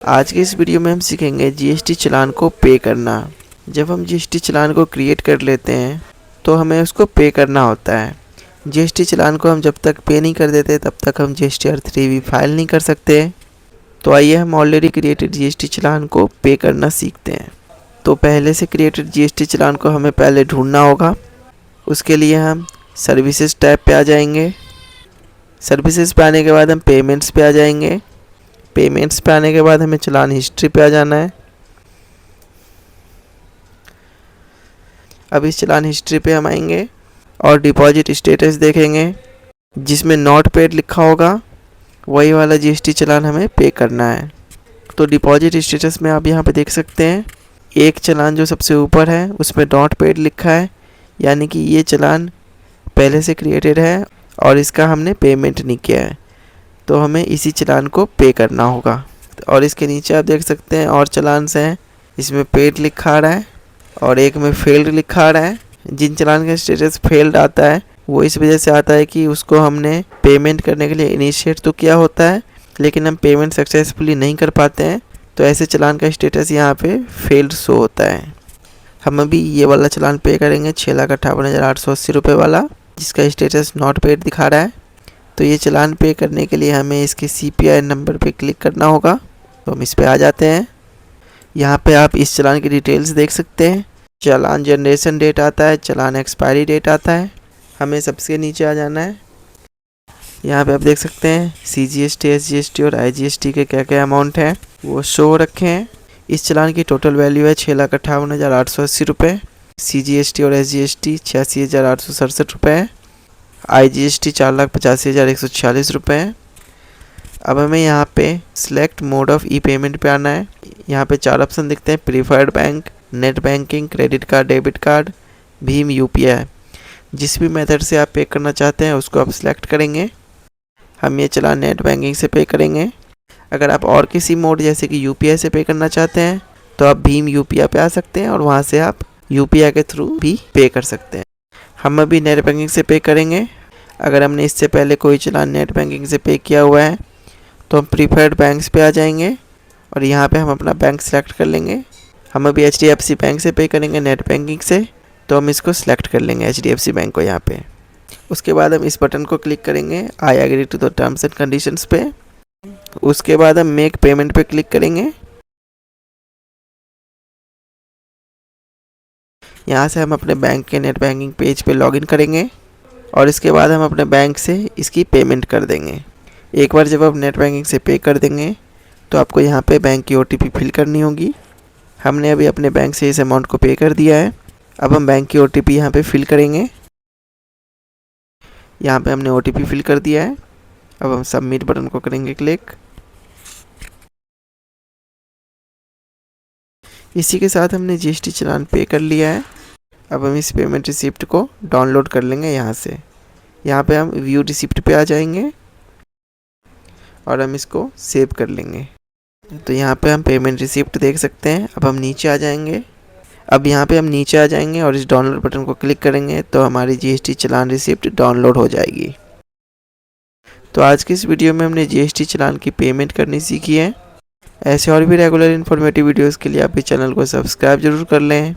आज के इस वीडियो में हम सीखेंगे जीएसटी चालान को पे करना। जब हम जीएसटी चालान को क्रिएट कर लेते हैं तो हमें उसको पे करना होता है। जीएसटी चालान को हम जब तक पे नहीं कर देते तब तक हम जीएसटीआर 3 भी फाइल नहीं कर सकते। तो आइए हम ऑलरेडी क्रिएटेड जीएसटी चालान को पे करना सीखते हैं। तो पहले से क्रिएटेड जीएसटी चालान को हमें पहले ढूंढना होगा। उसके लिए हम सर्विसेज टैब पे आ जाएंगे। सर्विसेज पे आने के बाद हम पेमेंट्स पे आ जाएंगे। पेमेंट्स पे आने के बाद हमें चालान हिस्ट्री पे आ जाना है। अब इस चालान हिस्ट्री पे हम आएंगे और डिपॉजिट स्टेटस देखेंगे। जिसमें नॉट पेड लिखा होगा वही वाला जीएसटी चालान हमें पे करना है। तो डिपॉजिट स्टेटस में आप यहाँ पे देख सकते हैं एक चालान जो सबसे ऊपर है उसमें नॉट पेड लिखा है, यानी कि ये चालान पहले से क्रिएटेड है और इसका हमने पेमेंट नहीं किया है, तो हमें इसी चालान को पे करना होगा। और इसके नीचे आप देख सकते हैं और चालान हैं, इसमें पेड लिखा आ रहा है और एक में फेल्ड लिखा आ रहा है। जिन चालान का स्टेटस फेल्ड आता है वो इस वजह से आता है कि उसको हमने पेमेंट करने के लिए इनिशिएट तो किया होता है लेकिन हम पेमेंट सक्सेसफुली नहीं कर पाते हैं, तो ऐसे चालान का स्टेटस यहाँ पे फेल्ड शो होता है। हम अभी ये वाला चालान पे करेंगे 6,58,880 रुपये वाला, जिसका स्टेटस नॉट पेड दिखा रहा है। तो ये चालान पे करने के लिए हमें इसके CPI नंबर पे क्लिक करना होगा। तो हम इस पे आ जाते हैं। यहाँ पे आप इस चालान की डिटेल्स देख सकते हैं। चालान जनरेशन डेट आता है, चालान एक्सपायरी डेट आता है। हमें सबसे नीचे आ जाना है। यहाँ पे आप देख सकते हैं CGST, SGST और IGST के क्या क्या अमाउंट हैं वो शो रखे हैं। इस चालान की टोटल वैल्यू है 6,58,880 रुपये। CGST और SGST 86,867 रुपये है। IGST 4,85,146 रुपये है। अब हमें यहाँ पे select mode of E payment पे आना है। यहाँ पे 4 ऑप्शन दिखते हैं, preferred bank, net banking, credit card, debit card, Bhim, UPI। जिस भी मेथड से आप पे करना चाहते हैं उसको आप सिलेक्ट करेंगे। हम ये चालान नेट बैंकिंग से पे करेंगे। अगर आप और किसी मोड जैसे कि UPI से पे करना चाहते हैं तो आप भीम UPI पे आ सकते हैं और वहाँ से आप UPI के थ्रू भी पे कर सकते हैं। हम अभी नेट बैंकिंग से पे करेंगे। अगर हमने इससे पहले कोई चालान नेट बैंकिंग से पे किया हुआ है तो हम प्रीफर्ड बैंक्स पे आ जाएंगे और यहाँ पे हम अपना बैंक सेलेक्ट कर लेंगे। हम अभी HDFC बैंक से पे करेंगे नेट बैंकिंग से, तो हम इसको सिलेक्ट कर लेंगे HDFC बैंक को यहाँ पे। उसके बाद हम इस बटन को क्लिक करेंगे I agree to the terms and conditions पे। उसके बाद हम मेक पेमेंट पे क्लिक करेंगे। यहाँ से हम अपने बैंक के नेट बैंकिंग पेज पे लॉगिन करेंगे और इसके बाद हम अपने बैंक से इसकी पेमेंट कर देंगे। एक बार जब आप नेट बैंकिंग से पे कर देंगे तो आपको यहाँ पे बैंक की OTP फिल करनी होगी। हमने अभी अपने बैंक से इस अमाउंट को पे कर दिया है। अब हम बैंक की OTP यहाँ पे फिल करेंगे। यहाँ पे हमने OTP फिल कर दिया है। अब हम सबमिट बटन को करेंगे क्लिक। इसी के साथ हमने GST चालान पे कर लिया है। अब हम इस पेमेंट रिसिप्ट को डाउनलोड कर लेंगे यहाँ से। यहाँ पे हम व्यू रिसिप्ट पे आ जाएंगे और हम इसको सेव कर लेंगे। तो यहाँ पे हम पेमेंट रिसिप्ट देख सकते हैं। अब हम नीचे आ जाएंगे। अब यहाँ पे हम नीचे आ जाएंगे और इस डाउनलोड बटन को क्लिक करेंगे तो हमारी GST चालान रिसिप्ट डाउनलोड हो जाएगी। तो आज की इस वीडियो में हमने GST चालान की पेमेंट करनी सीखी है। ऐसे और भी रेगुलर इन्फॉर्मेटिव वीडियोस के लिए आप इस चैनल को सब्सक्राइब जरूर कर लें।